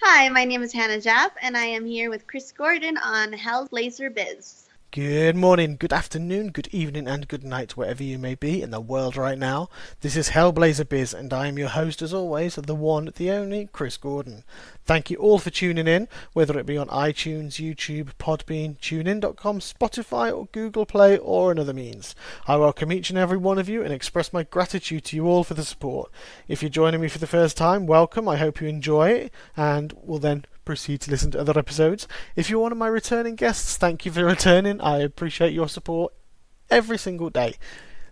Hi, my name is Hanna Jaff, and I am here with Chris Gordon on Hell's Laser Biz. Good morning, good afternoon, good evening, and good night, wherever you may be in the world right now. This is Hellblazer Biz, and I am your host, as always, the one, the only, Chris Gordon. Thank you all for tuning in, whether it be on iTunes, YouTube, Podbean, TuneIn.com, Spotify, or Google Play, or another means. I welcome each and every one of you and express my gratitude to you all for the support. If you're joining me for the first time, welcome. I hope you enjoy it, and will then proceed to listen to other episodes. If you're one of my returning guests, thank you for returning. I appreciate your support every single day.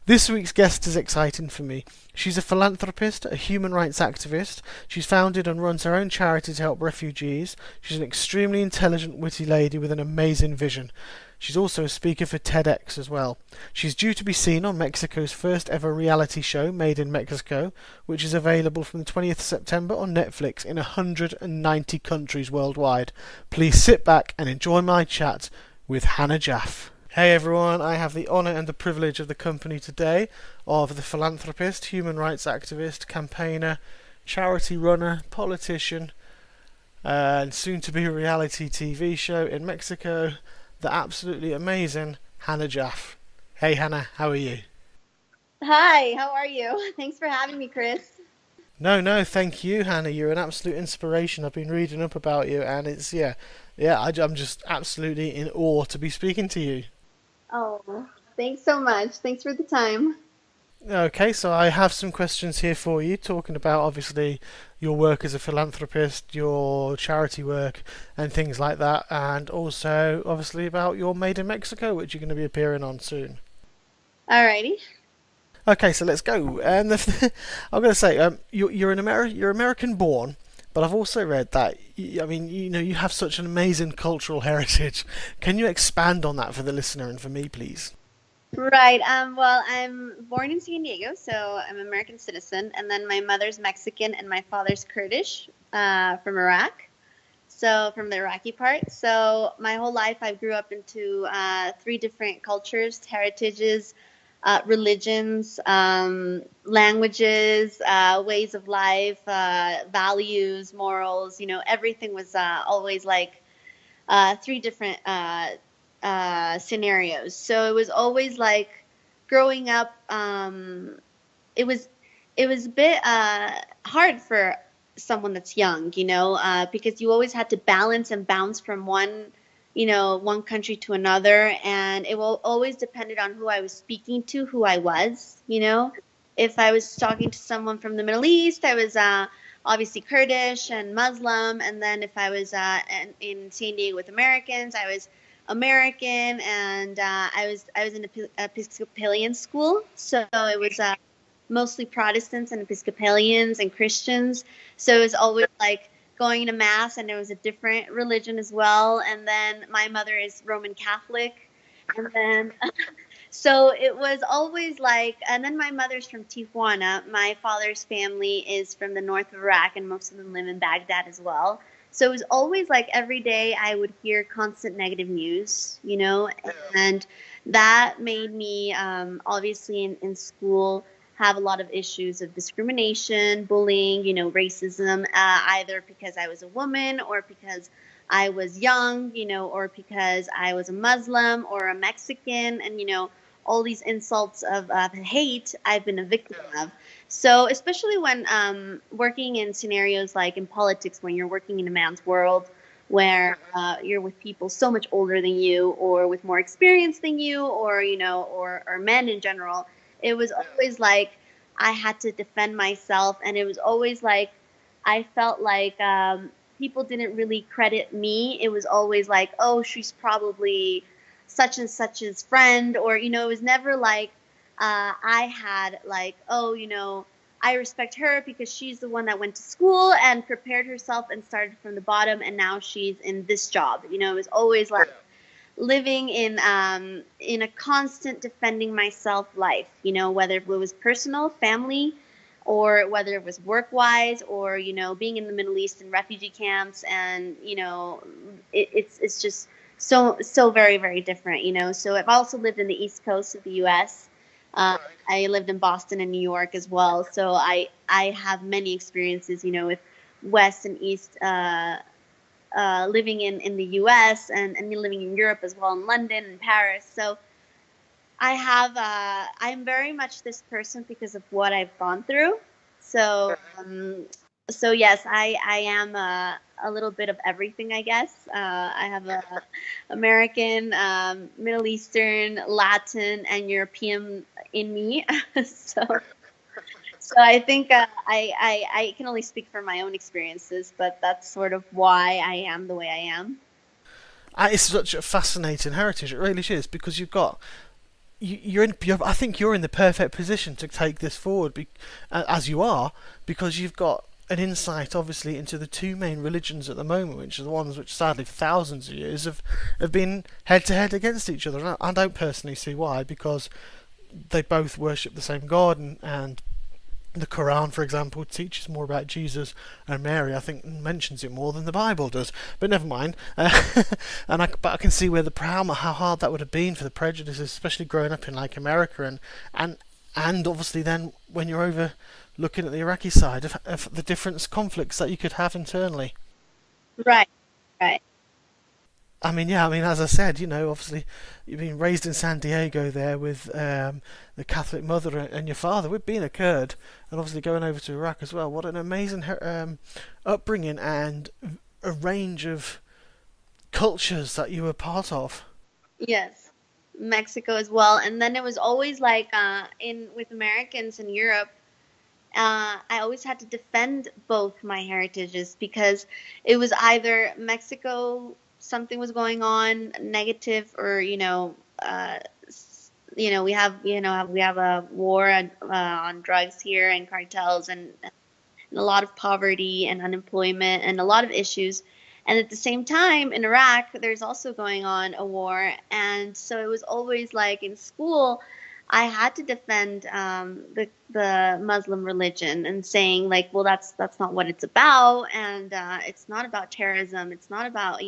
This week's guest is exciting for me. She's a philanthropist, a human rights activist. She's founded and runs her own charity to help refugees. She's an extremely intelligent, witty lady with an amazing vision. She's also a speaker for TEDx as well. She's due to be seen on Mexico's first ever reality show, Made in Mexico, which is available from the 20th September on Netflix in 190 countries worldwide. Please sit back and enjoy my chat with Hanna Jaff. Hey everyone, I have the honour and the privilege of the company today of the philanthropist, human rights activist, campaigner, charity runner, politician, and soon to be a reality TV show in Mexico, the absolutely amazing Hanna Jaff. Hey Hanna, how are you? Hi, how are you? Thanks for having me, Chris. No, thank you, Hanna. You're an absolute inspiration. I've been reading up about you, and I'm just absolutely in awe to be speaking to you. Oh, thanks so much. Thanks for the time. Okay, so I have some questions here for you, talking about obviously your work as a philanthropist, your charity work, and things like that, and also obviously about your Made in Mexico, which you're going to be appearing on soon. Alrighty. Okay, so let's go. I'm going to say, you're American born, but I've also read that you have such an amazing cultural heritage. Can you expand on that for the listener and for me, please? Right. Well, I'm born in San Diego, so I'm an American citizen, and then my mother's Mexican and my father's Kurdish, from Iraq. So from the Iraqi part. So my whole life, I grew up into three different cultures, heritages, religions, languages, ways of life, values, morals. Everything was always like three different scenarios. So it was always like growing up. It was a bit hard for someone that's young, because you always had to balance and bounce from one country to another, and it will always depended on who I was speaking to, who I was. If I was talking to someone from the Middle East, I was obviously Kurdish and Muslim, and then if I was in San Diego with Americans, I was American, and I was in Episcopalian school, so it was mostly Protestants and Episcopalians and Christians. So it was always like going to mass, and it was a different religion as well. And then my mother is Roman Catholic, and then so it was always like. And then my mother's from Tijuana. My father's family is from the north of Iraq, and most of them live in Baghdad as well. So it was always like every day I would hear constant negative news, and that made me obviously in school have a lot of issues of discrimination, bullying, racism, either because I was a woman or because I was young, or because I was a Muslim or a Mexican, and, all these insults of hate I've been a victim of. So especially when working in scenarios like in politics, when you're working in a man's world, where you're with people so much older than you or with more experience than you, or men in general, it was always like I had to defend myself, and it was always like I felt like people didn't really credit me. It was always like, oh, she's probably such and such's friend, or it was never like I had like, oh, I respect her because she's the one that went to school and prepared herself and started from the bottom, and now she's in this job. It was always like living in a constant defending myself life, whether it was personal, family, or whether it was work wise, or being in the Middle East in refugee camps, and it's just so very very different. So I've also lived in the East Coast of the U.S. I lived in Boston and New York as well, so I have many experiences, with West and East, living in the U.S. and living in Europe as well, in London and Paris. So I'm very much this person because of what I've gone through. So, so yes, I am a little bit of everything, I guess. I have a American, Middle Eastern, Latin, and European in me. so, so I think I can only speak from my own experiences, but that's sort of why I am the way I am. It's such a fascinating heritage. It really is because I think you're in the perfect position to take this forward, as you are, because you've got an insight, obviously, into the two main religions at the moment, which are the ones which, sadly, for thousands of years have been head to head against each other. And I don't personally see why, because they both worship the same God, and the Quran, for example, teaches more about Jesus and Mary. I think mentions it more than the Bible does. But never mind. But I can see where how hard that would have been for the prejudices, especially growing up in like America, and obviously then when you're over looking at the Iraqi side of the different conflicts that you could have internally. Right, right. I mean, yeah, I mean, as I said, obviously, you've been raised in San Diego there with the Catholic mother and your father, with being a Kurd, and obviously going over to Iraq as well. What an amazing upbringing and a range of cultures that you were part of. Yes, Mexico as well. And then it was always like in with Americans in Europe, I always had to defend both my heritages because it was either Mexico, something was going on negative, or we have a war on drugs here and cartels and a lot of poverty and unemployment and a lot of issues. And at the same time, in Iraq, there's also going on a war. And so it was always like in school, I had to defend the Muslim religion and saying like, well, that's not what it's about, and it's not about terrorism. It's not about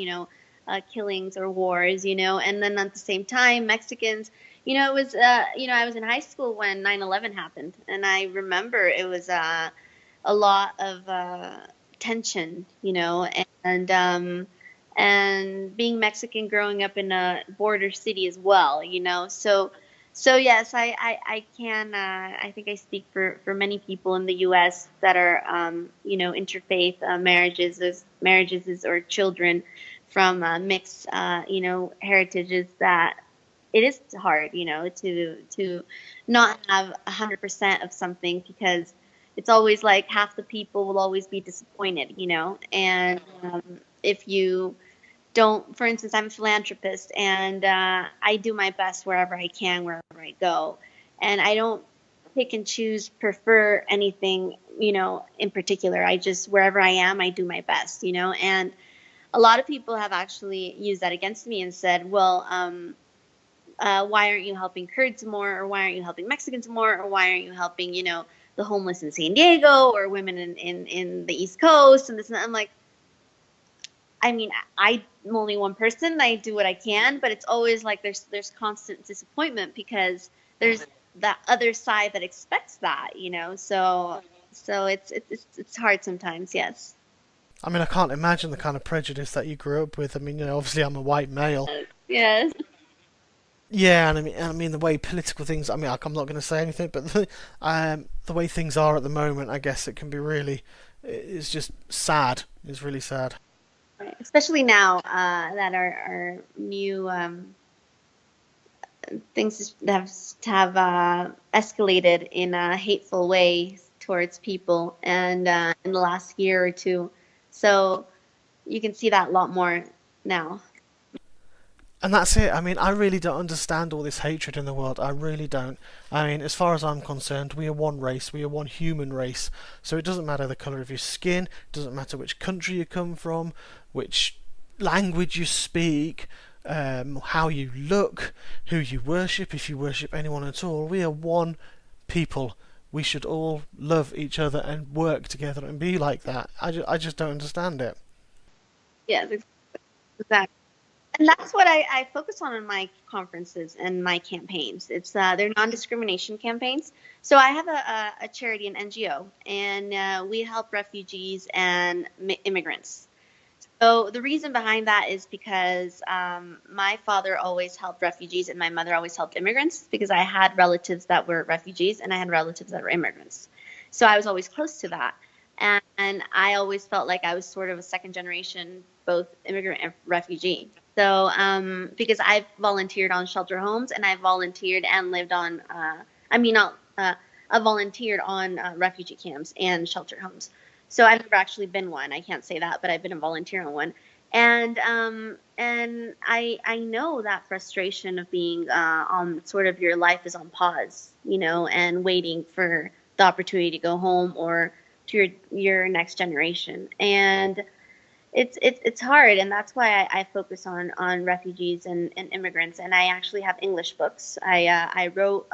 killings or wars, And then at the same time, Mexicans, it was I was in high school when 9/11 happened, and I remember it was a lot of tension, and being Mexican, growing up in a border city as well, So yes, I can I think I speak for many people in the U.S. that are interfaith marriages or children from mixed heritages, that it is hard to not have 100% of something, because it's always like half the people will always be disappointed, and if you don't, for instance, I'm a philanthropist, and I do my best wherever I can, wherever I go, and I don't pick and choose, prefer anything, in particular. I just, wherever I am, I do my best, and a lot of people have actually used that against me and said, well, why aren't you helping Kurds more, or why aren't you helping Mexicans more, or why aren't you helping, the homeless in San Diego, or women in the East Coast, and this and that. I'm like, I mean, I'm only one person. I do what I can, but it's always like there's constant disappointment because there's that other side that expects that, So it's hard sometimes. Yes. I mean, I can't imagine the kind of prejudice that you grew up with. I mean, obviously I'm a white male. Yes. Yeah, and I mean the way political things. I mean, I'm not going to say anything, but the way things are at the moment, I guess it can be really. It's just sad. It's really sad. Especially now that our new things have escalated in a hateful way towards people, and in the last year or two, so you can see that a lot more now. And that's it. I mean, I really don't understand all this hatred in the world. I really don't. I mean, as far as I'm concerned, we are one race. We are one human race. So it doesn't matter the colour of your skin. It doesn't matter which country you come from, which language you speak, how you look, who you worship, if you worship anyone at all. We are one people. We should all love each other and work together and be like that. I just don't understand it. Yes, exactly. And that's what I focus on in my conferences and my campaigns. It's they're non-discrimination campaigns. So I have a charity, an NGO, and we help refugees and immigrants. So the reason behind that is because my father always helped refugees and my mother always helped immigrants, because I had relatives that were refugees and I had relatives that were immigrants. So I was always close to that. And I always felt like I was sort of a second generation, both immigrant and refugee. So because I've volunteered on shelter homes and I've volunteered and lived on, I mean, not, I volunteered on refugee camps and shelter homes. So I've never actually been one. I can't say that, but I've been a volunteer on one. And I know that frustration of being on sort of your life is on pause, you know, and waiting for the opportunity to go home or to your next generation. And it's hard, and that's why I focus on refugees and immigrants. And I actually have English books. I wrote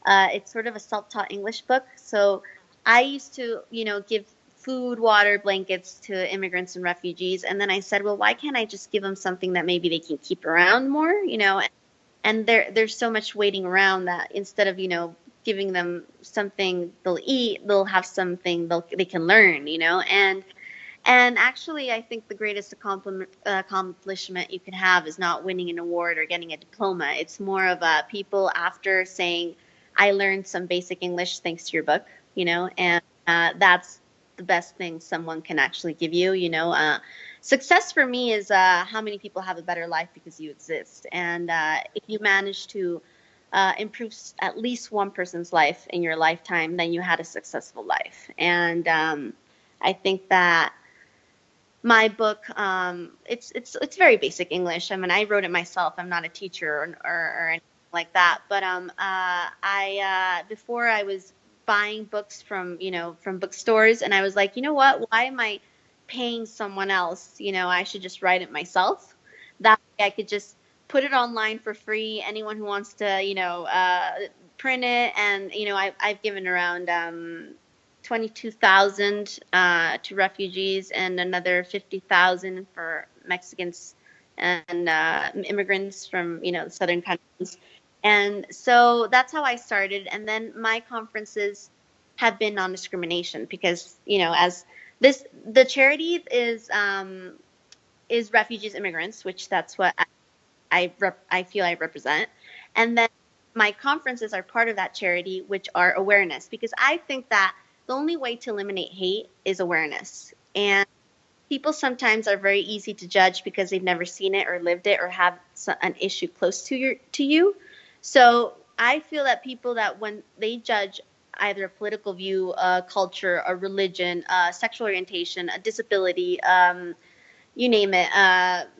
it's sort of a self-taught English book. So I used to, you know, give food, water, blankets to immigrants and refugees. And then I said, well, why can't I just give them something that maybe they can keep around more, you know? And there's so much waiting around that instead of, you know, giving them something they'll eat, they'll have something they can learn, you know? And actually, I think the greatest accomplishment you can have is not winning an award or getting a diploma. It's more of people after saying, I learned some basic English thanks to your book, you know, and that's the best thing someone can actually give you, you know. Success for me is how many people have a better life because you exist. And if you manage to improve at least one person's life in your lifetime, then you had a successful life. And I think that my book, it's very basic English. I mean, I wrote it myself. I'm not a teacher or anything like that. But I before I was buying books from, you know, from bookstores, and I was like, you know what? Why am I paying someone else? You know, I should just write it myself. That way I could just put it online for free. Anyone who wants to, you know, print it, and you know, I've given around 22,000 to refugees and another 50,000 for Mexicans and immigrants from, you know, southern countries. And so that's how I started. And then my conferences have been non-discrimination because, you know, as the charity is refugees, immigrants, which that's what I feel I represent. And then my conferences are part of that charity, which are awareness, because I think that the only way to eliminate hate is awareness. And people sometimes are very easy to judge because they've never seen it or lived it or have an issue close to you. So I feel that people that when they judge either a political view, a culture, a religion, sexual orientation, a disability, you name it,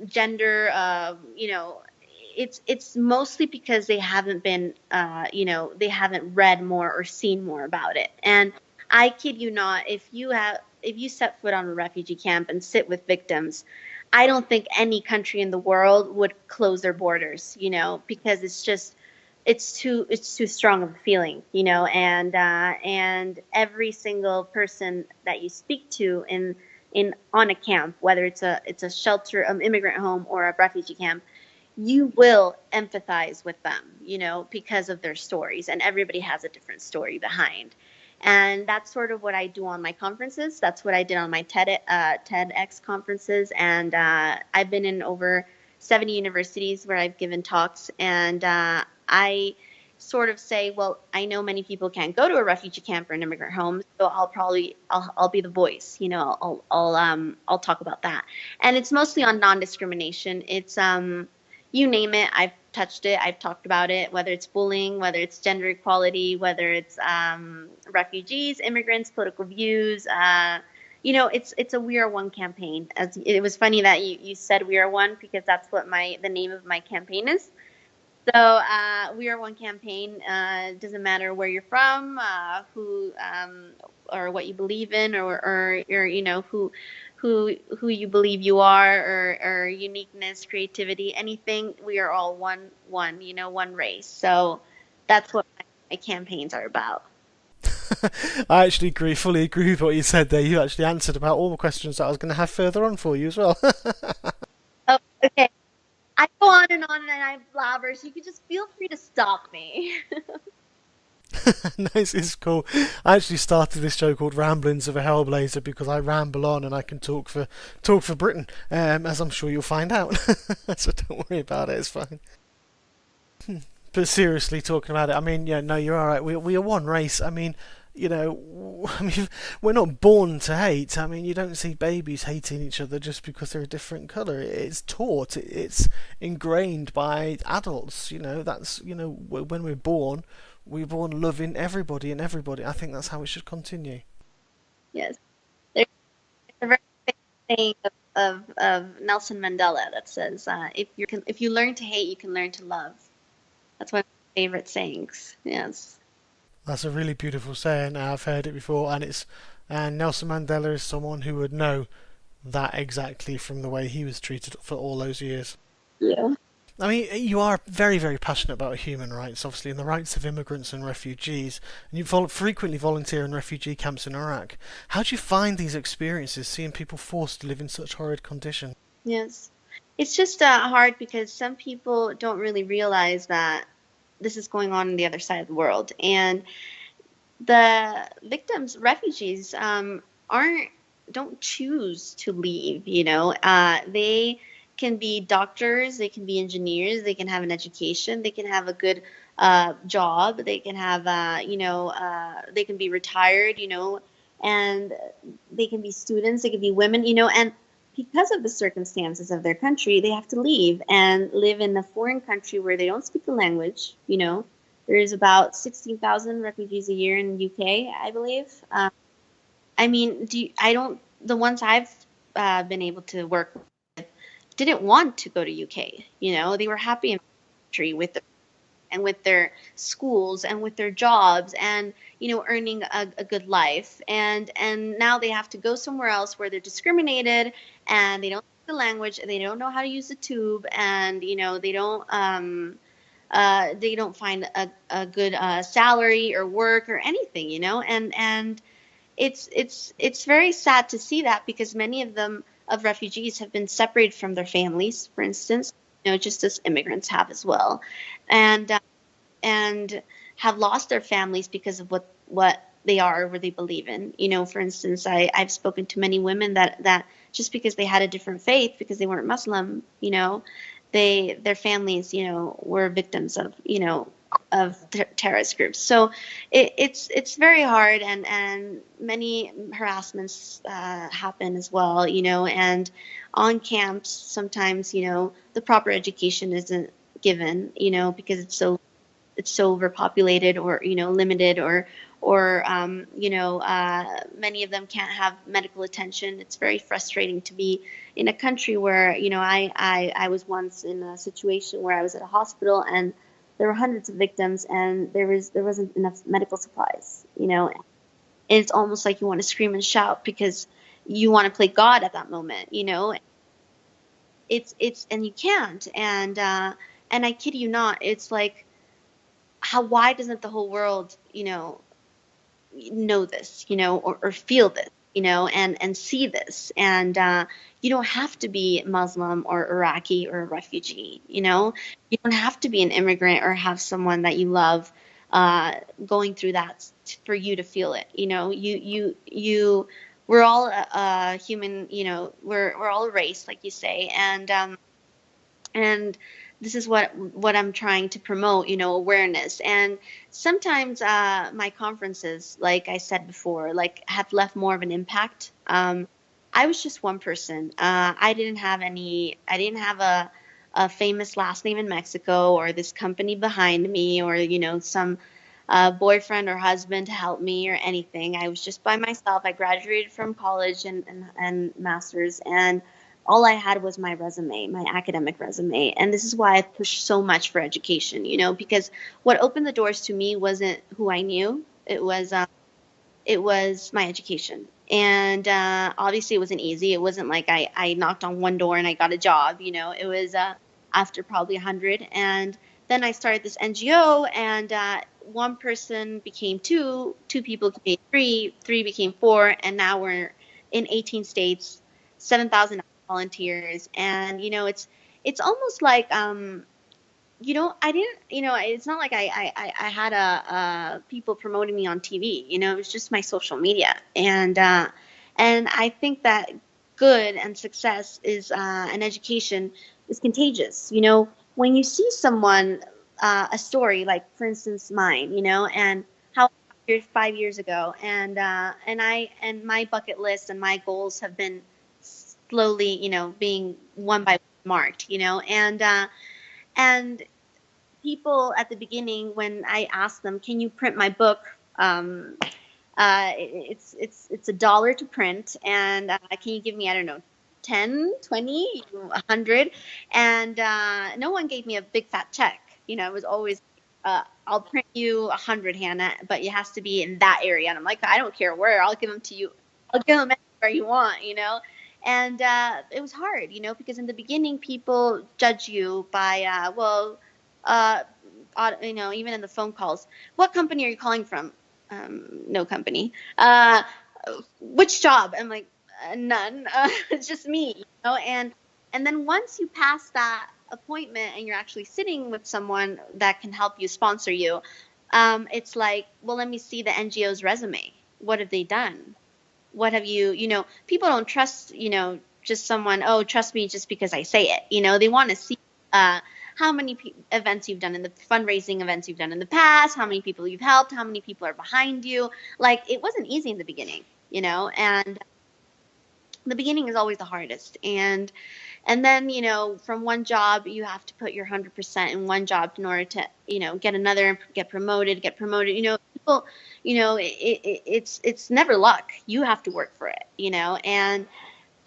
gender, you know, it's mostly because they haven't been, you know, they haven't read more or seen more about it. And I kid you not, if you set foot on a refugee camp and sit with victims, I don't think any country in the world would close their borders, you know, because it's too strong of a feeling, you know, and every single person that you speak to in on a camp, whether it's a shelter, immigrant home, or a refugee camp, you will empathize with them, you know, because of their stories, and everybody has a different story behind. And that's sort of what I do on my conferences. That's what I did on my TEDx conferences. And I've been in over 70 universities where I've given talks. And I sort of say, well, I know many people can't go to a refugee camp or an immigrant home, so I'll be the voice. You know, I'll talk about that. And it's mostly on non-discrimination. It's you name it, I've touched it, I've talked about it, whether it's bullying, whether it's gender equality, whether it's refugees, immigrants, political views. You know, it's a We Are One campaign. As it was funny that you said We Are One, because that's what the name of my campaign is. So We Are One campaign doesn't matter where you're from, who or what you believe in, or you know who you believe you are, or uniqueness, creativity, anything. We are all one, you know, one race. So that's what my campaigns are about. I actually fully agree with what you said there. You actually answered about all the questions that I was going to have further on for you as well. Oh, okay. on and I blabber, so you can just feel free to stop me. Nice, it's cool. I actually started this show called Ramblings of a Hellblazer because I ramble on and I can talk for Britain, as I'm sure you'll find out. So don't worry about it, it's fine. But seriously, talking about it, I mean, yeah, no, you're all right. We are one race. I mean, I mean, we're not born to hate. I mean, you don't see babies hating each other just because they're a different colour. It's taught. It's ingrained by adults. That's when we're born loving everybody and everybody. I think that's how it should continue. Yes. There's a very famous saying of Nelson Mandela that says, if you learn to hate, you can learn to love. That's one of my favorite sayings. Yes. That's a really beautiful saying. I've heard it before, and Nelson Mandela is someone who would know that exactly from the way he was treated for all those years. Yeah. I mean, you are very, very passionate about human rights, obviously, and the rights of immigrants and refugees, and you frequently volunteer in refugee camps in Iraq. How do you find these experiences, seeing people forced to live in such horrid conditions? Yes. It's just hard because some people don't really realize that this is going on the other side of the world. And the victims, refugees, aren't don't choose to leave. They can be doctors, they can be engineers, they can have an education, they can have a good job, they can have they can be retired, and they can be students, they can be women, and because of the circumstances of their country, they have to leave and live in a foreign country where they don't speak the language. There's about 16,000 refugees a year in the UK, I believe. I mean, the ones I've been able to work with didn't want to go to UK. They were happy in the country with their schools and with their jobs and earning a good life, and now they have to go somewhere else where they're discriminated and they don't speak the language, they don't know how to use the tube, and they don't find a good salary or work or anything, and it's very sad to see that, because many of refugees have been separated from their families, for instance, just as immigrants have as well, and and have lost their families because of what they are or what they believe in. For instance, I've spoken to many women that just because they had a different faith, because they weren't Muslim, their families, were victims of terrorist groups. So it's very hard, and many harassments happen as well, and on camps sometimes, the proper education isn't given, because it's so overpopulated or limited, or many of them can't have medical attention. It's very frustrating to be in a country where I was once in a situation where I was at a hospital and there were hundreds of victims and there wasn't enough medical supplies. And it's almost like you want to scream and shout because you want to play God at that moment. It's and you can't, and I kid you not, it's like, why doesn't the whole world, know this, or feel this, and see this? And you don't have to be Muslim or Iraqi or a refugee, you don't have to be an immigrant or have someone that you love going through that for you to feel it. We're all a human, we're all a race, like you say, and this is what I'm trying to promote, awareness. And sometimes my conferences, like I said before, like have left more of an impact. I was just one person. I didn't have a famous last name in Mexico, or this company behind me, or some boyfriend or husband to help me or anything. I was just by myself. I graduated from college and master's, and all I had was my resume, my academic resume. And this is why I pushed so much for education, because what opened the doors to me wasn't who I knew. It was my education. And obviously it wasn't easy. It wasn't like I knocked on one door and I got a job. It was after probably 100. And then I started this NGO, and one person became two people became three became four, and now we're in 18 states, 7,000 volunteers. And it's almost like I didn't, it's not like I had people promoting me on TV. It was just my social media, and I think that good and success is and education is contagious. When you see someone, a story like, for instance, mine, and how 5 years ago, and my bucket list and my goals have been slowly, being one by one marked, and people at the beginning, when I asked them, "Can you print my book?" It's $1 to print, and can you give me, I don't know, 10, 20, 100? And no one gave me a big fat check. It was always, "I'll print you 100, Hannah, but it has to be in that area." And I'm like, "I don't care where. I'll give them to you. I'll give them anywhere you want." And it was hard, because in the beginning, people judge you by, uh, even in the phone calls, "What company are you calling from?" No company. Which job? I'm like, none. It's just me, and then once you pass that appointment and you're actually sitting with someone that can help you, sponsor you, it's like, well, let me see the NGO's resume. What have they done? What have people don't trust, just someone, "Oh, trust me just because I say it." They want to see how many events you've done, in the fundraising events you've done in the past, how many people you've helped, how many people are behind you. Like, it wasn't easy in the beginning, and the beginning is always the hardest. And then, from one job, you have to put your 100% in one job in order to, get another, get promoted. People, it's never luck. You have to work for it, and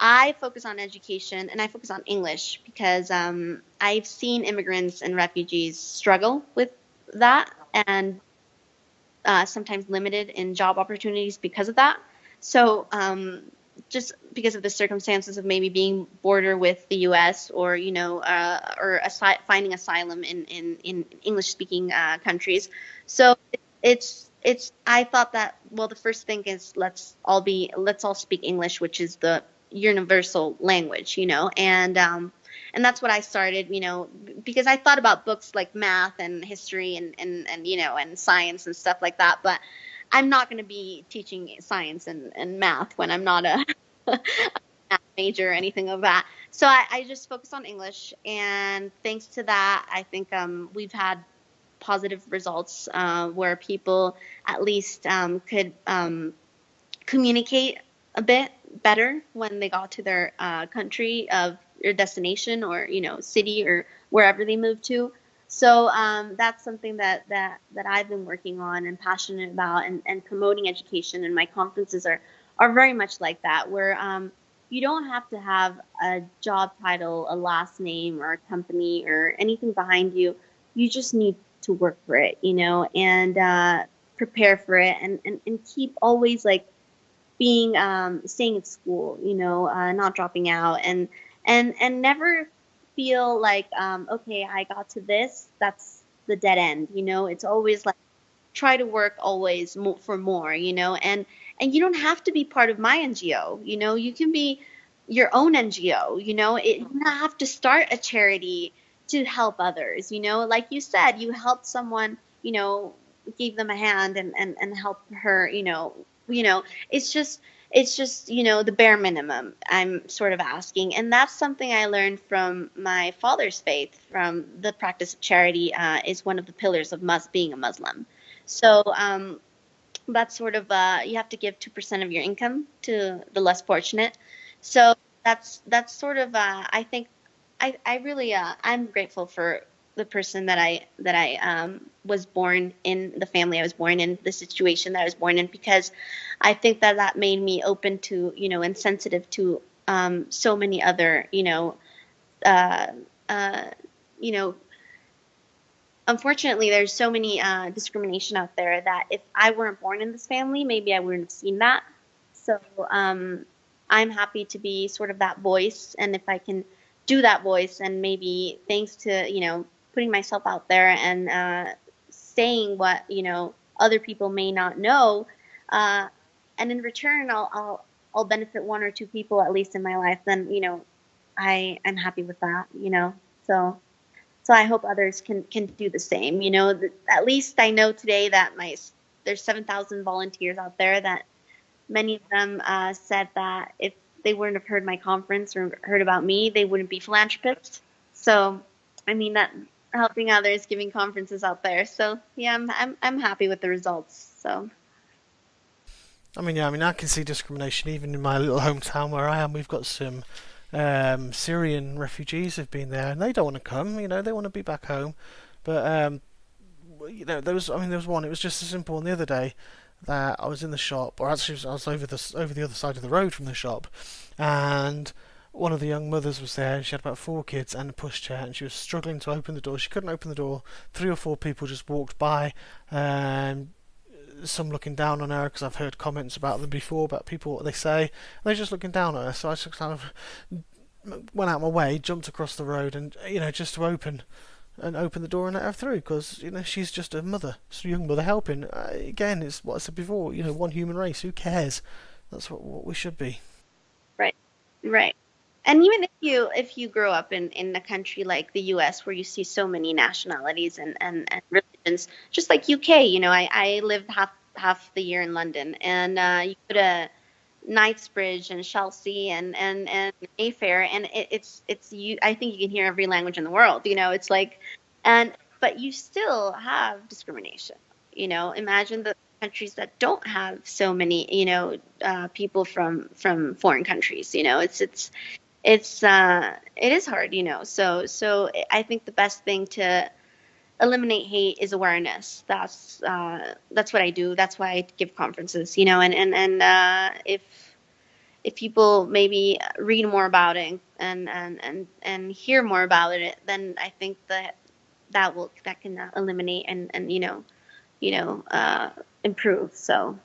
I focus on education, and I focus on English because I've seen immigrants and refugees struggle with that, and sometimes limited in job opportunities because of that. So just because of the circumstances of maybe being border with the U.S., or finding asylum in English speaking countries. So it's I thought that, well, the first thing is, let's all speak English, which is the universal language, and that's what I started, because I thought about books like math and history and science and stuff like that, but I'm not going to be teaching science and math when I'm not a math major or anything of that. So I just focus on English, and thanks to that, I think we've had positive results, where people at least could communicate a bit better when they got to their country of your destination, or city, or wherever they move to. So that's something that I've been working on and passionate about, and promoting education. And my conferences are very much like that, where you don't have to have a job title, a last name, or a company, or anything behind you. You just need to work for it, and prepare for it, and keep always, like, being staying at school, not dropping out, and never feel like, okay, I got to this, that's the dead end. It's always like, try to work always for more, and you don't have to be part of my NGO. You can be your own NGO. You don't have to start a charity to help others. Like you said, you helped someone, gave them a hand, and helped her. You know, it's just the bare minimum I'm sort of asking, and that's something I learned from my father's faith. From the practice of charity is one of the pillars of being a Muslim. So that's sort of you have to give 2% of your income to the less fortunate. So that's sort of I think I really I'm grateful for the person that I was born in, the family I was born in, the situation that I was born in, because I think that made me open to, and sensitive to so many other, uh, uh, you know unfortunately, there's so many discrimination out there, that if I weren't born in this family, maybe I wouldn't have seen that. So I'm happy to be sort of that voice, and if I can do that voice, and maybe thanks to putting myself out there, and saying what other people may not know, uh, and in return, I'll benefit one or two people at least in my life. Then I'm happy with that. So I hope others can do the same. At least I know today that there's 7,000 volunteers out there, that many of them said that if they wouldn't have heard my conference or heard about me, they wouldn't be philanthropists. So, I mean, that helping others, giving conferences out there. So yeah, I'm happy with the results. So. I can see discrimination even in my little hometown where I am. We've got some Syrian refugees who've been there, and they don't want to come. They want to be back home. But there was one. It was just as simple. On the other day, that I was in the shop, or actually I was over the other side of the road from the shop, and one of the young mothers was there, and she had about 4 kids and a pushchair, and she was struggling to open the door. She couldn't open the door. 3 or 4 people just walked by, some looking down on her, because I've heard comments about them before, about people, what they say, and they're just looking down on her. So I just kind of went out of my way, jumped across the road, and just to open the door and let her through, because she's just a mother, just a young mother helping. Again, it's what I said before. One human race. Who cares? That's what we should be. Right. And even if you grow up in a country like the U.S., where you see so many nationalities and religions, just like UK, I lived half the year in London, and you go to Knightsbridge and Chelsea and Mayfair, and it's you. I think you can hear every language in the world. It's like, but you still have discrimination. Imagine the countries that don't have so many people from foreign countries. It is hard. So I think the best thing to eliminate hate is awareness. That's what I do. That's why I give conferences, and if people maybe read more about it and hear more about it, then I think that can eliminate and improve. So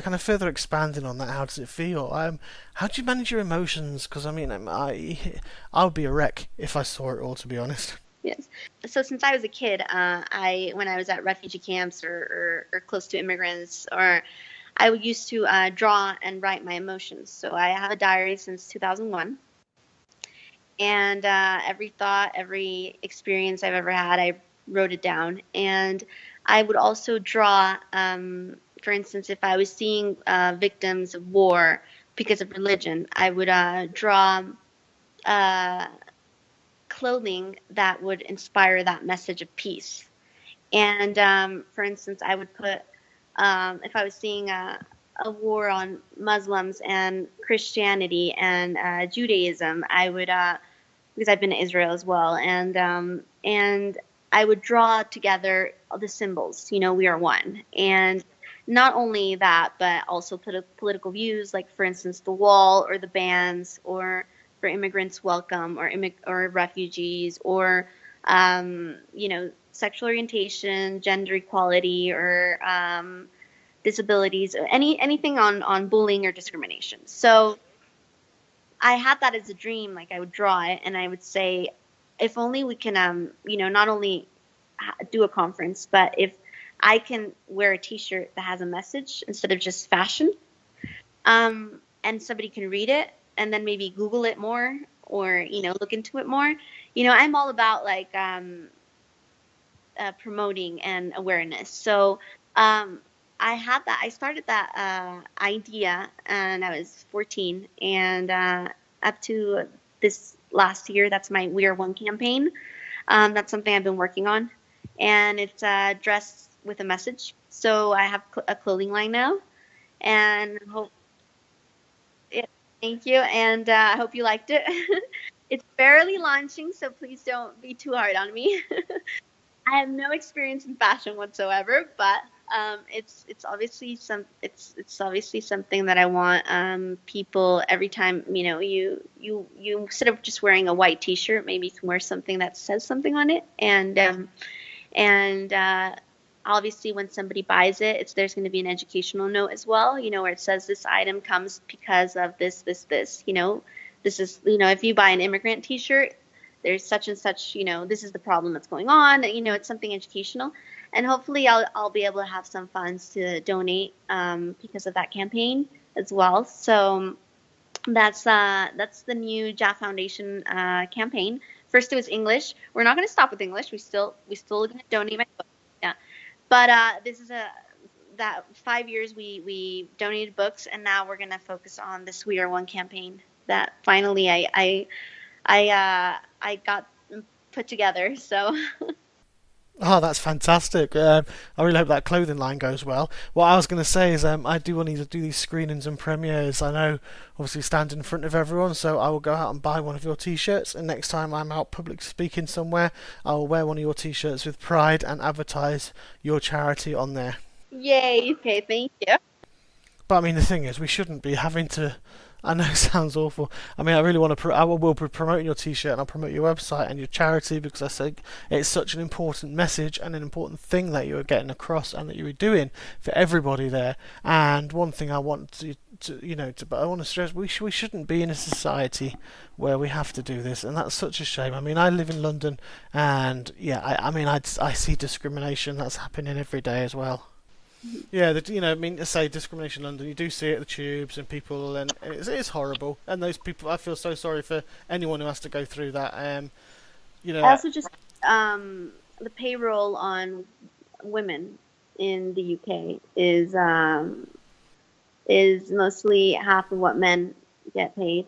kind of further expanding on that, how does it feel? How do you manage your emotions? Because I would be a wreck if I saw it all, to be honest. Yes. So since I was a kid, when I was at refugee camps or close to immigrants, or I used to draw and write my emotions. So I have a diary since 2001, and every thought, every experience I've ever had, I wrote it down. And I would also draw. For instance, if I was seeing victims of war because of religion, I would draw clothing that would inspire that message of peace. And for instance, I would put, if I was seeing a war on Muslims and Christianity and Judaism, I would, because I've been to Israel as well, and I would draw together the symbols. We are one. And not only that, but also political views, like, for instance, the wall or the bans, or for immigrants welcome, or refugees, or sexual orientation, gender equality, or disabilities, or anything on bullying or discrimination. So I had that as a dream. Like, I would draw it and I would say, if only we can not only do a conference, but if I can wear a T-shirt that has a message instead of just fashion, and somebody can read it and then maybe Google it more, or look into it more. I'm all about like promoting and awareness. So I started that idea, and I was 14, and up to this last year, that's my We Are One campaign. That's something I've been working on, and it's dressed with a message. So I have a clothing line now, and thank you, and I hope you liked it. It's barely launching, so please don't be too hard on me. I have no experience in fashion whatsoever, but it's obviously something that I want people, every time you instead of just wearing a white T-shirt, maybe you can wear something that says something on it, and obviously when somebody buys it, there's going to be an educational note as well, where it says this item comes because of this. This is, if you buy an immigrant T-shirt, there's such and such, this is the problem that's going on. It's something educational, and hopefully I'll be able to have some funds to donate because of that campaign as well. So that's the new Jaff Foundation campaign first it was English. We're not going to stop with English. We still going to donate my book. Yeah, but this is that 5 years we donated books, and now we're going to focus on this We Are One campaign that finally I got put together. So. Oh, that's fantastic. I really hope that clothing line goes well. What I was going to say is I do want to do these screenings and premieres. I know, obviously, stand in front of everyone, so I will go out and buy one of your T-shirts, and next time I'm out public speaking somewhere, I will wear one of your T-shirts with pride and advertise your charity on there. Yay, okay, thank you. But I mean, the thing is, we shouldn't be having to. I know it sounds awful. I mean, I really want to. I will be promoting your T-shirt, and I'll promote your website and your charity, because I think it's such an important message and an important thing that you are getting across and that you are doing for everybody there. And one thing I want but I want to stress, we shouldn't be in a society where we have to do this, and that's such a shame. I mean, I live in London, and yeah, I see discrimination that's happening every day as well. Yeah, I mean, say discrimination in London, you do see it at the tubes and people, and it's horrible. And those people, I feel so sorry for anyone who has to go through that. I also just the payroll on women in the UK is mostly half of what men get paid.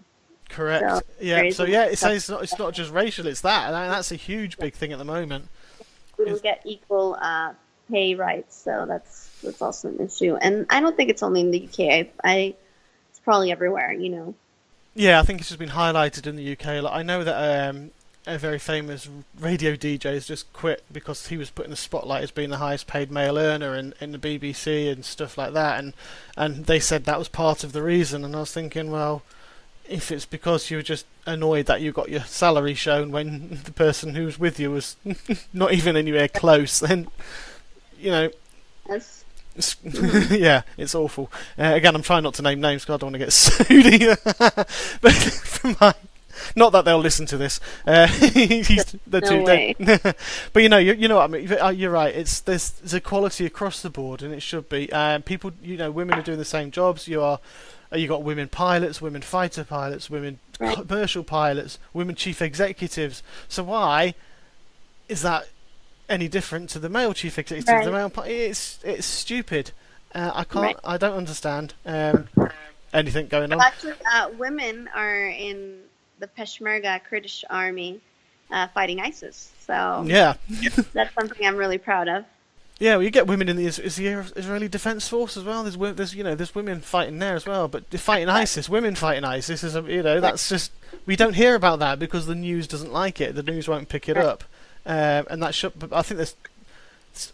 Correct. It's not just racial; it's that, and that's a huge big thing at the moment. We don't get equal pay rights, so that's also an issue. And I don't think it's only in the UK. It's probably everywhere, Yeah, I think it's just been highlighted in the UK. Like, I know that a very famous radio DJ has just quit because he was put in the spotlight as being the highest paid male earner in the BBC and stuff like that, and they said that was part of the reason. And I was thinking, well, if it's because you were just annoyed that you got your salary shown when the person who was with you was not even anywhere close, then Yes. Yeah, it's awful. Again, I'm trying not to name names because I don't want to get sued either. But not that they'll listen to this. They're too dead. But you know what I mean. You're right. There's equality across the board, and it should be. People, women are doing the same jobs. You got women pilots, women fighter pilots, women commercial pilots, women chief executives. So why is that any different to the male chief executive? Right. The male, it's stupid. I can't. Right. I don't understand anything going on. Actually, women are in the Peshmerga Kurdish army fighting ISIS. So yeah, that's something I'm really proud of. Yeah, well, you get women in the Israeli Defense Force as well. There's women fighting there as well. But fighting ISIS, women fighting ISIS is that's just, we don't hear about that because the news doesn't like it. The news won't pick it up. And that should. But I think there's.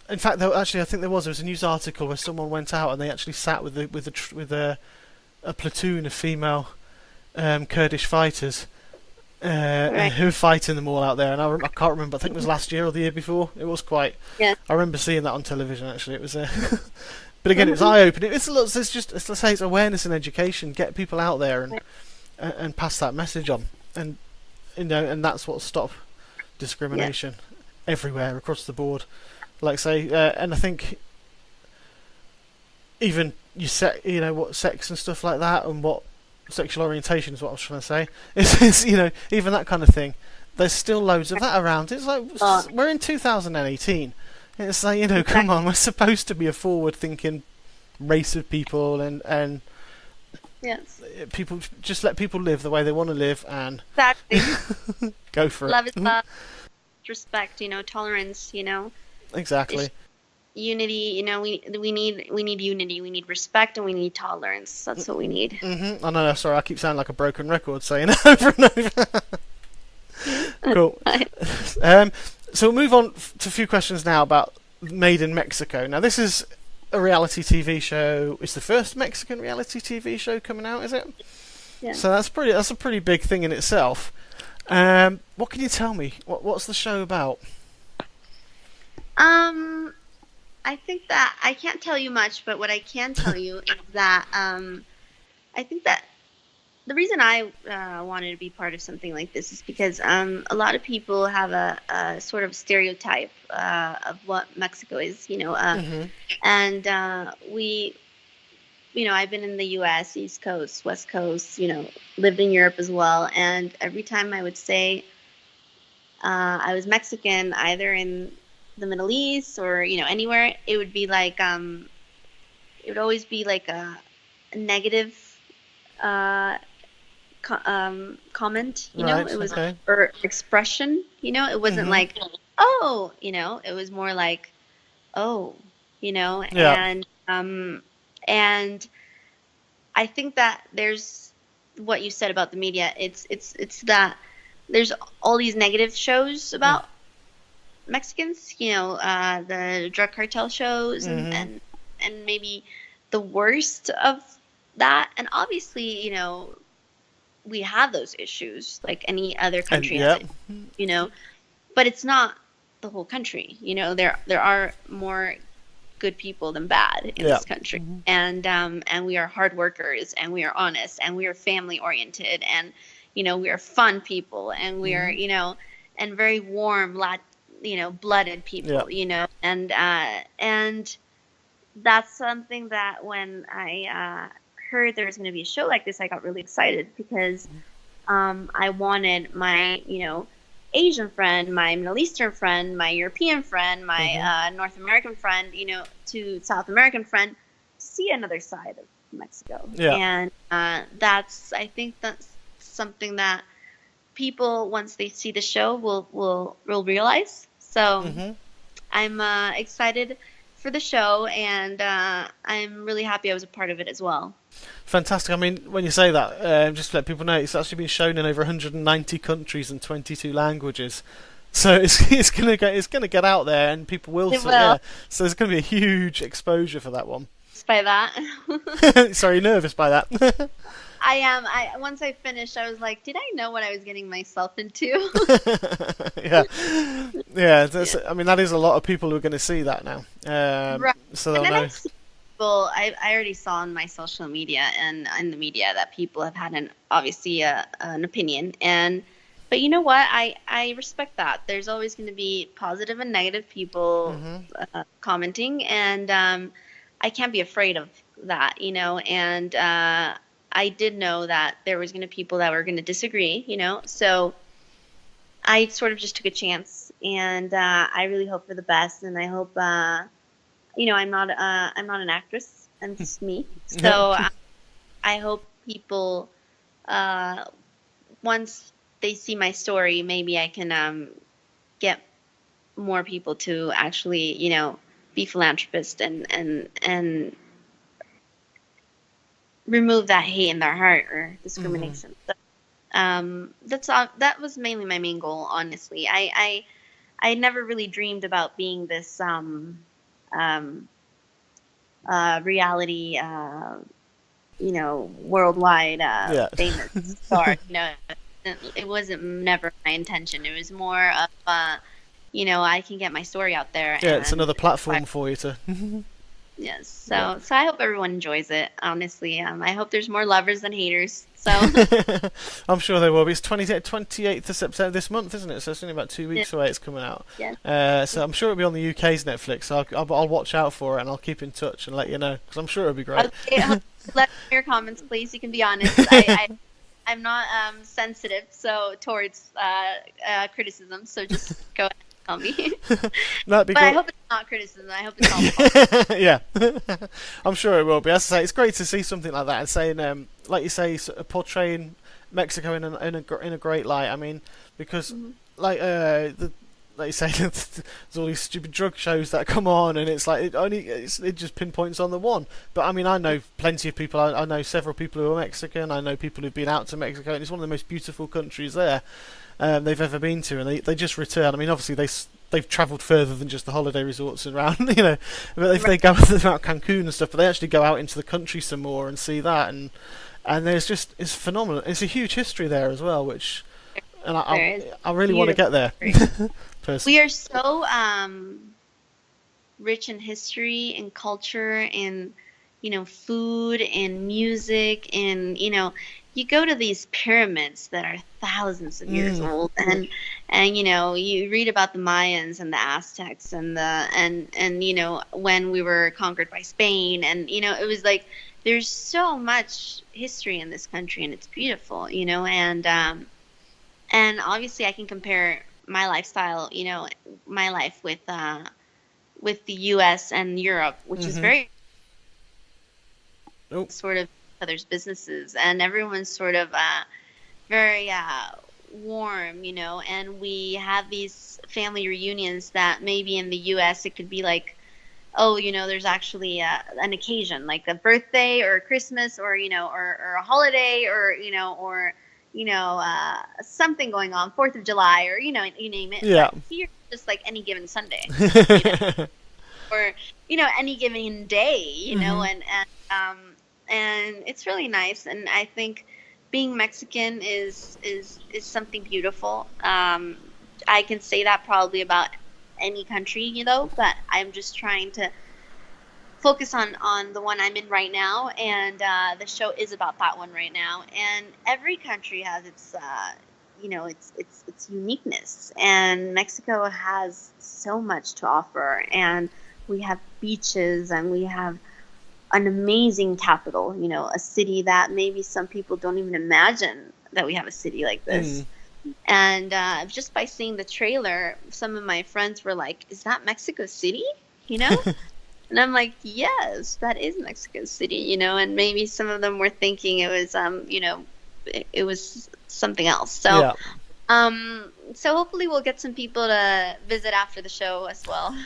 In fact, I think there was a news article where someone went out and they actually sat with a platoon of female Kurdish fighters who were fighting them all out there. And I can't remember. I think it was last year or the year before. It was quite. Yeah. I remember seeing that on television. Actually, it was. But again, it was eye-opening. It's just. Let's say it's awareness and education. Get people out there and pass that message on. And and that's what'll stop discrimination everywhere across the board. Like say, and I think even what sex and stuff like that, and what sexual orientation is what I was trying to say. It's even that kind of thing. There's still loads of that around. It's like we're in 2018. It's like come on, we're supposed to be a forward-thinking race of people, and yes, people just let people live the way they want to live, and exactly go for love it. Love is love, respect, tolerance, Exactly. Unity, we need unity, we need respect, and we need tolerance. That's what we need. Mm-hmm. I know. Sorry, I keep sounding like a broken record saying it over and over. Cool. So we'll move on to a few questions now about Made in Mexico. Now, this is a reality TV show. It's the first Mexican reality TV show coming out, is it? Yeah. So that's a pretty big thing in itself. What can you tell me? What's the show about? I think that I can't tell you much, but what I can tell you is that I think that the reason I wanted to be part of something like this is because a lot of people have a sort of stereotype of what Mexico is, Mm-hmm. And we, I've been in the U.S., East Coast, West Coast, lived in Europe as well, and every time I would say I was Mexican, either in the Middle East or, anywhere, it would be like, it would always be like a negative uh, comment, Right. it was, Okay. or expression, it wasn't Mhm. like, oh, it was more like, oh, Yeah. and I think that there's what you said about the media. It's that there's all these negative shows Mm. about Mexicans, the drug cartel shows Mhm. and maybe the worst of that. And obviously, we have those issues like any other And country has yeah. it, you know, but it's not the whole country. There are more good people than bad in Yeah. this country, and we are hard workers, and we are honest, and we are family oriented, and we are fun people, and we are Mhm. and very warm, blooded Yeah. people, and that's something that when I heard there was going to be a show like this, I got really excited because I wanted my, Asian friend, my Middle Eastern friend, my European friend, my Mhm. North American friend, to South American friend, to see another side of Mexico. Yeah. And I think that's something that people, once they see the show, will realize. So Mhm. I'm excited for the show, and I'm really happy I was a part of it as well. Fantastic. I mean, when you say that, just to let people know, it's actually been shown in over 190 countries and 22 languages. So it's gonna get out there, and people will. It Yeah. will. So there's gonna be a huge exposure for that one. By that. Sorry, nervous by that. I am. I once I finished, I was like, did I know what I was getting myself into? Yeah, yeah. Yeah. I mean, that is a lot of people who are going to see that now. Right. So And they'll then know. I see people. I already saw on my social media and in the media that people have had obviously an opinion, but you know what? I respect that. There's always going to be positive and negative people Mhm. commenting, and I can't be afraid of that, and I did know that there was going to be people that were going to disagree, so I sort of just took a chance, and I really hope for the best, and I hope, I'm not an actress, I'm just me, Yeah. so I hope people, uh, once they see my story, maybe I can get more people to actually, be philanthropists and remove that hate in their heart or Mhm. discrimination. So, that's all. That was mainly my main goal, honestly. I never really dreamed about being this um, reality, worldwide Yeah. famous star. It wasn't never my intention. It was more of, I can get my story out there Yeah. It's and another inspire. platform for you to. Yes. Yeah. So I hope everyone enjoys it. Honestly, I hope there's more lovers than haters. So I'm sure there will be. It's 28th of September this month, isn't it? So it's only about 2 weeks away. It's coming out. yeah. So I'm sure it'll be on the UK's Netflix. So I'll watch out for it, and I'll keep in touch and let you know, because I'm sure it'll be great. Okay. Let me know your comments, please. You can be honest. I'm not sensitive towards criticism. So just go ahead and tell me. That'd be But I great. hope it's not criticism. I hope it's all positive. Yeah, I'm sure it will be. As I say, it's great to see something like that and saying, like you say, portraying Mexico in a great light. I mean, because Mhm. like like you say, there's all these stupid drug shows that come on, and it's like it just pinpoints on the one. But I mean, I know plenty of people. I know several people who are Mexican. I know people who've been out to Mexico, and it's one of the most beautiful countries there they've ever been to, and they just return. I mean, obviously they've travelled further than just the holiday resorts and around, But if Right. they go out Cancun and stuff, but they actually go out into the country some more and see that, and it's phenomenal. It's a huge history there as well, which and There is I really want to beautiful get there. history. Personally. We are so rich in history and culture and food and music and you go to these pyramids that are thousands of years Mm. old, and you read about the Mayans and the Aztecs and when we were conquered by Spain, and it was like there's so much history in this country, and it's beautiful, and obviously I can compare my lifestyle, my life with the U.S. and Europe, which is very sort of others' businesses, and everyone's sort of very warm, and we have these family reunions that maybe in the U.S. it could be like, oh, there's actually an occasion like a birthday or Christmas or or a holiday or something going on, 4th of July or you name it. Yeah. But here, just like any given Sunday, or any given day, and it's really nice. And I think being Mexican is something beautiful. I can say that probably about any country, but I'm just trying to focus on the one I'm in right now, and the show is about that one right now. And every country has its its uniqueness, and Mexico has so much to offer, and we have beaches, and we have an amazing capital, a city that maybe some people don't even imagine that we have a city like this. And just by seeing the trailer, some of my friends were like, is that Mexico City? And I'm like, yes, that is Mexico City, and maybe some of them were thinking it was, it was something else. So, yeah. So hopefully we'll get some people to visit after the show as well.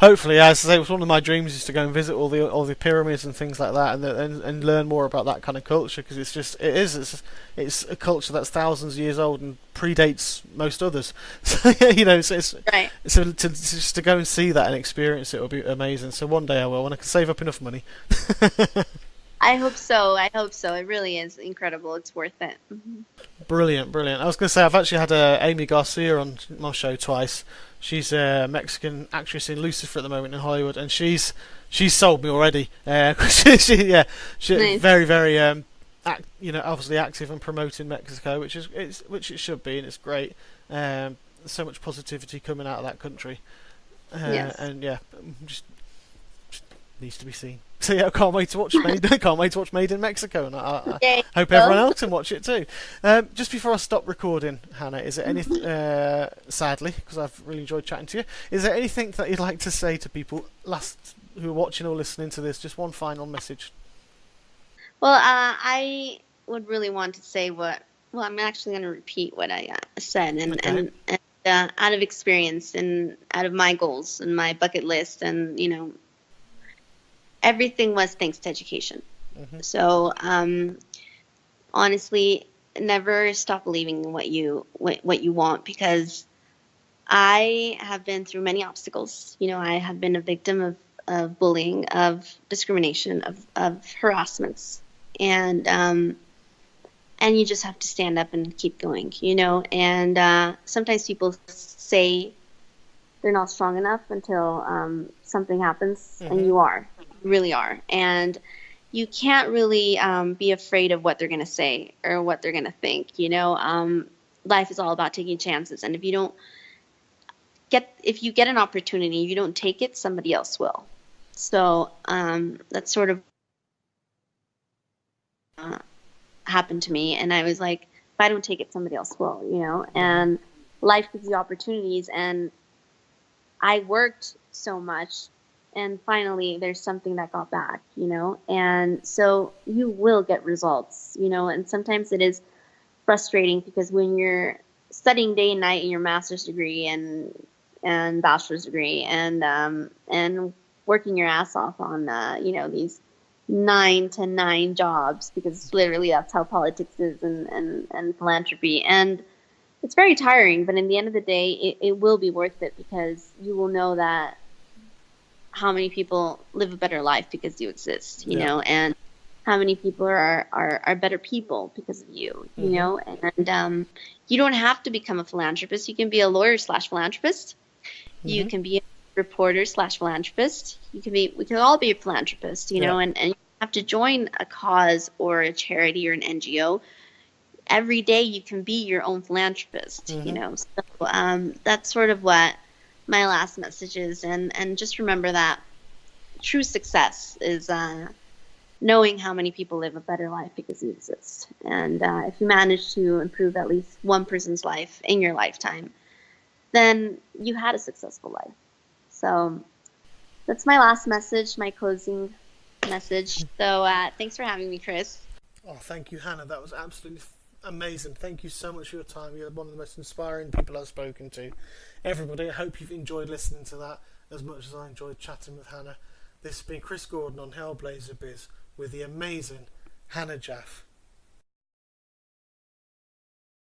Hopefully, as I say, it was one of my dreams is to go and visit all the pyramids and things like that, and learn more about that kind of culture, because it's a culture that's thousands of years old and predates most others. So it's right. So just to go and see that and experience it will be amazing. So one day I will, when I can save up enough money. I hope so. It really is incredible. It's worth it. Mm-hmm. Brilliant. I was going to say, I've actually had Amy Garcia on my show twice. She's a Mexican actress in Lucifer at the moment in Hollywood, and she's sold me already. She's nice. Very, very obviously active and promoting Mexico, which it should be, and it's great. So much positivity coming out of that country, yes. And just needs to be seen. So I can't wait to watch Made in Mexico, and I hope everyone else can watch it too. Just before I stop recording, Hannah, is there anything? Sadly, because I've really enjoyed chatting to you, is there anything that you'd like to say to people who are watching or listening to this? Just one final message. Well, I would really want to say I'm actually going to repeat what I said, and out of experience and out of my goals and my bucket list, and everything was thanks to education. Mm-hmm. So, honestly, never stop believing in what you want, because I have been through many obstacles. I have been a victim of bullying, of discrimination, of harassments, and you just have to stand up and keep going. And sometimes people say they're not strong enough until something happens, mm-hmm. and you really are, and you can't really be afraid of what they're going to say or what they're going to think. Life is all about taking chances, and if you get an opportunity, you don't take it, somebody else will. So that's sort of happened to me, and I was like, if I don't take it, somebody else will. And life gives you opportunities, and I worked so much, and finally there's something that got back, and so you will get results, and sometimes it is frustrating, because when you're studying day and night in your master's degree and bachelor's degree, and working your ass off on these 9 to 9 jobs, because literally that's how politics is, and philanthropy, and it's very tiring, but in the end of the day, it will be worth it, because you will know that how many people live a better life because you exist, and how many people are better people because of you, mm-hmm. And you don't have to become a philanthropist. You can be a lawyer / philanthropist. Mm-hmm. You can be a reporter / philanthropist. We can all be a philanthropist, and you have to join a cause or a charity or an NGO. Every day you can be your own philanthropist, mm-hmm. So that's sort of what my last message is, and just remember that true success is knowing how many people live a better life because you exist. And if you manage to improve at least one person's life in your lifetime, then you had a successful life. So that's my last message, my closing message. So thanks for having me, Chris. Oh, thank you, Hannah. That was absolutely amazing. Thank you so much for your time. You're one of the most inspiring people I've spoken to. Everybody, I hope you've enjoyed listening to that as much as I enjoyed chatting with Hannah. This has been Chris Gordon on Hellblazer Biz with the amazing Hanna Jaff.